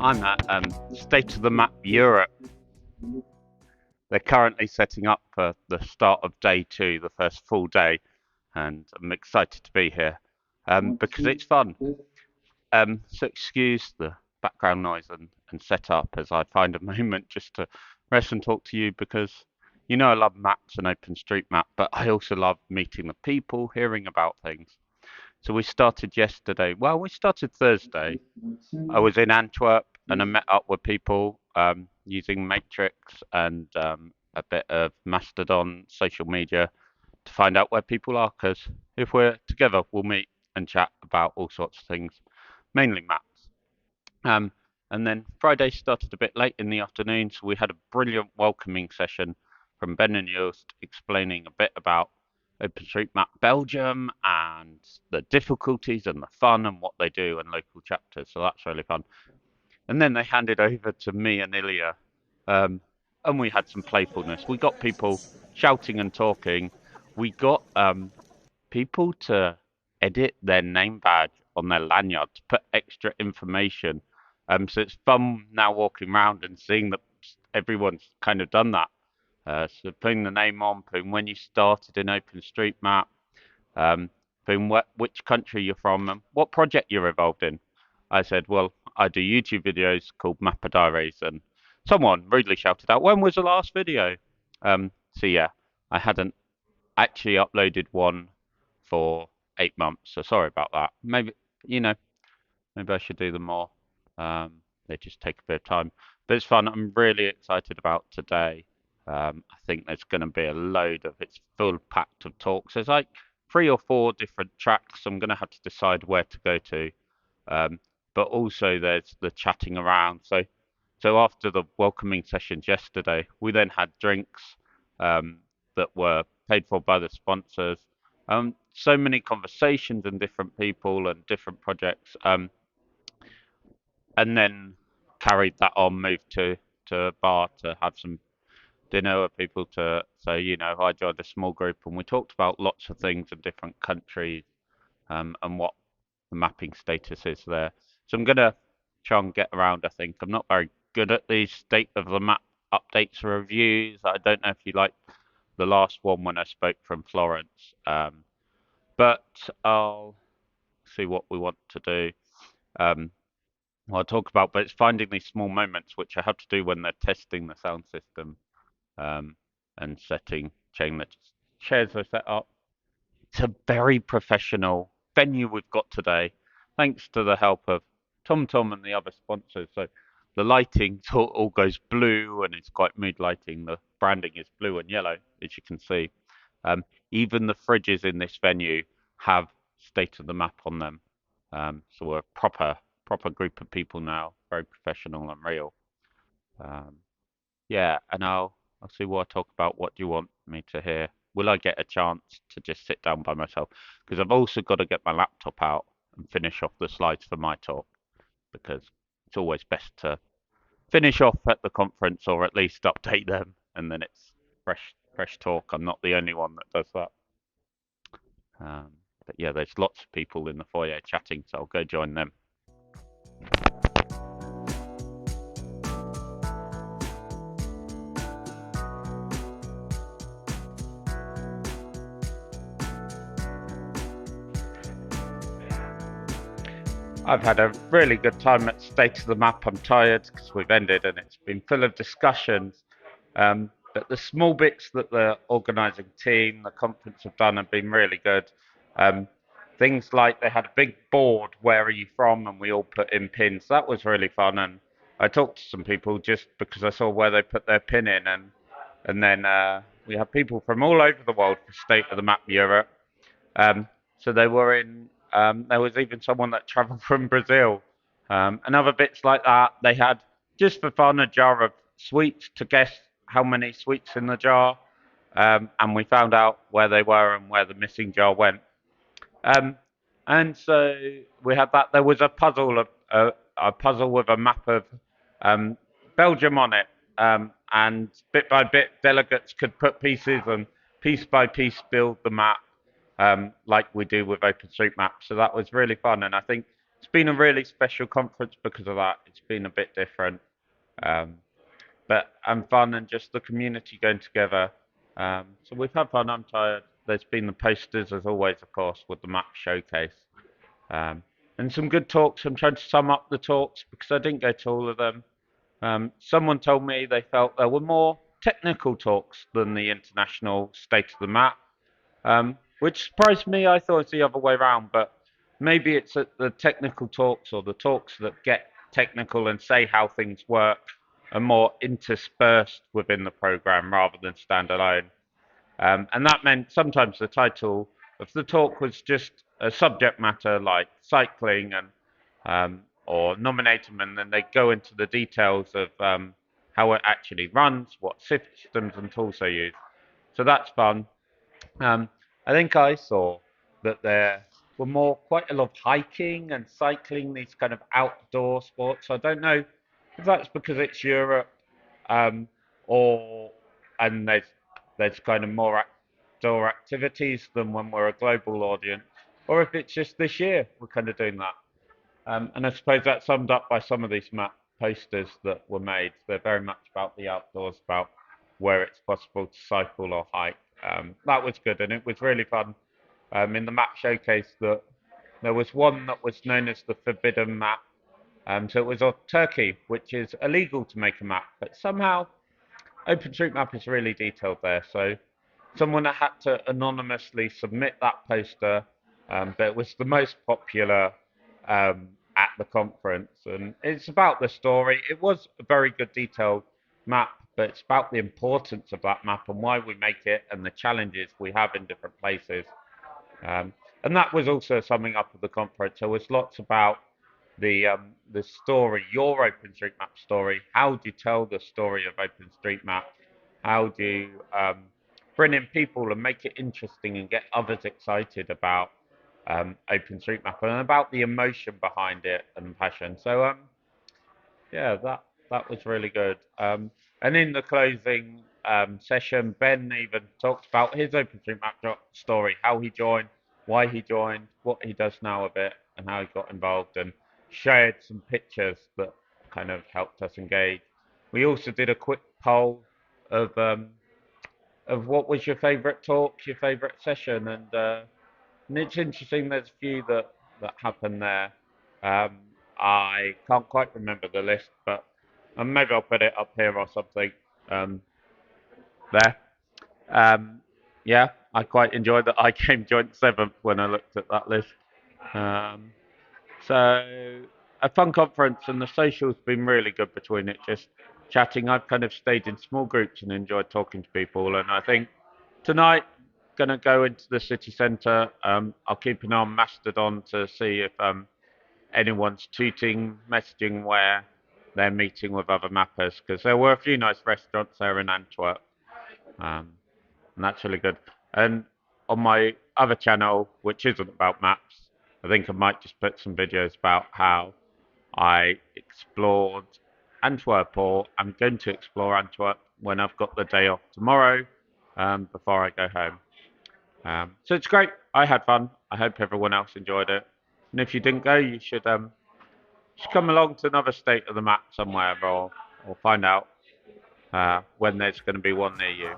I'm at State of the Map Europe. They're currently setting up for the start of day two, the first full day, and I'm excited to be here because it's fun. So excuse the background noise and setup as I find a moment just to rest and talk to you because I love maps and OpenStreetMap, but I also love meeting the people, hearing about things. So we started yesterday. Well, we started Thursday. I was in Antwerp and I met up with people using Matrix and a bit of Mastodon social media to find out where people are. Because if we're together, we'll meet and chat about all sorts of things, mainly maps. Um, and then Friday started a bit late in the afternoon, so we had a brilliant welcoming session from Ben and Joost explaining a bit about OpenStreetMap Belgium and the difficulties and the fun and what they do and local chapters. So that's really fun. And then they handed over to me and Ilya, um, and we had some playfulness. We got people shouting and talking. We got people to edit their name badge on their lanyard to put extra information. So it's fun now walking around and seeing that everyone's kind of done that. So putting the name on, putting when you started in OpenStreetMap, um, putting which country you're from and what project you're involved in. I said, well, I do YouTube videos called Mapper Diaries, and someone rudely shouted out, when was the last video? So yeah, I hadn't actually uploaded one for 8 months. So sorry about that. Maybe you know, maybe I should do them more. They just take a bit of time, but it's fun. I'm really excited about today. I think there's going to be a load of it's full packed of talks. There's like 3 or 4 different tracks. I'm going to have to decide where to go to. But also there's the chatting around. So after the welcoming sessions yesterday, we then had drinks that were paid for by the sponsors. So many conversations and different people and different projects. And then carried that on, moved to a bar to have some dinner with people to so I joined a small group and we talked about lots of things in different countries and what the mapping status is there. So I'm gonna try and get around. I think I'm not very good at these state of the map updates or reviews. I don't know if you like the last one when I spoke from Florence, but I'll see what we want to do. Um, I'll talk about, but it's finding these small moments which I have to do when they're testing the sound system um, and changing the chairs are set up. It's a very professional venue we've got today, thanks to the help of TomTom and the other sponsors. So the lighting all goes blue and it's quite mood lighting. The branding is blue and yellow, as you can see. Um, Even the fridges in this venue have state of the map on them. So we're a proper group of people now, very professional and real. Um, yeah, and I'll see what I talk about. What do you want me to hear? Will I get a chance to just sit down by myself? Because I've also got to get my laptop out and finish off the slides for my talk because it's always best to finish off at the conference or at least update them and then it's fresh talk. I'm not the only one that does that. But yeah, there's lots of people in the foyer chatting, so I'll go join them. I've had a really good time at State of the Map. I'm tired because we've ended and it's been full of discussions. But the small bits that the organising team, the conference have done have been really good. Um, Things like they had a big board, where are you from? And we all put in pins. That was really fun. And I talked to some people just because I saw where they put their pin in. And then we had people from all over the world for State of the Map Europe. Um, so they were in. There was even someone that travelled from Brazil, and other bits like that. They had just for fun a jar of sweets to guess how many sweets in the jar, and we found out where they were and where the missing jar went. Um, and so we had that. There was a puzzle with a map of um, Belgium on it, and bit by bit, delegates could put pieces and piece by piece build the map like we do with OpenStreetMap. So that was really fun, and I think it's been a really special conference because of that. It's been a bit different, um, but and fun, and just the community going together. So we've had fun. I'm tired. There's been the posters as always, of course, with the map showcase. And some good talks. I'm trying to sum up the talks because I didn't go to all of them. Someone told me they felt there were more technical talks than the international state of the map, which surprised me. I thought it's the other way around, but maybe it's at the technical talks or the talks that get technical and say how things work are more interspersed within the program rather than standalone. And that meant sometimes the title of the talk was just a subject matter like cycling and or nominatum, and then they go into the details of how it actually runs, what systems and tools they use. So that's fun. I think I saw that there were quite a lot of hiking and cycling, these kind of outdoor sports. I don't know if that's because it's Europe, um, or and there's kind of more outdoor activities than when we're a global audience, or if it's just this year we're kind of doing that. And I suppose that's summed up by some of these map posters that were made. They're very much about the outdoors, about where it's possible to cycle or hike. That was good, and it was really fun. In the map showcase, that there was one that was known as the Forbidden Map. So it was of Turkey, which is illegal to make a map, but somehow OpenStreetMap is really detailed there. So someone had to anonymously submit that poster, but it was the most popular at the conference, and it's about the story. It was a very good detailed map, but it's about the importance of that map and why we make it and the challenges we have in different places. Um, and that was also summing up of the conference. There was lots about the story, your OpenStreetMap story. How do you tell the story of OpenStreetMap? How do you bring in people and make it interesting and get others excited about OpenStreetMap and about the emotion behind it and passion? So yeah, that was really good. And in the closing session, Ben even talked about his OpenStreetMap story, how he joined, why he joined, what he does now a bit, and how he got involved, and shared some pictures that kind of helped us engage. We also did a quick poll of what was your favourite talk, your favourite session, and it's interesting. There's a few that happened there. Um, I can't quite remember the list, but maybe I'll put it up here or something. There. Um, yeah, I quite enjoyed that. I came joint seventh when I looked at that list. Um, so a fun conference, and the social's been really good between it. Just chatting. I've kind of stayed in small groups and enjoyed talking to people, and I think tonight gonna go into the city centre. I'll keep an eye on Mastodon to see if anyone's tweeting, messaging where they're meeting with other mappers, because there were a few nice restaurants there in Antwerp, and that's really good. And on my other channel, which isn't about maps, I think I might just put some videos about how I explored Antwerp, or I'm going to explore Antwerp when I've got the day off tomorrow, before I go home. So it's great. I had fun. I hope everyone else enjoyed it. And if you didn't go, you should come along to another state of the map somewhere, or find out when there's going to be one near you.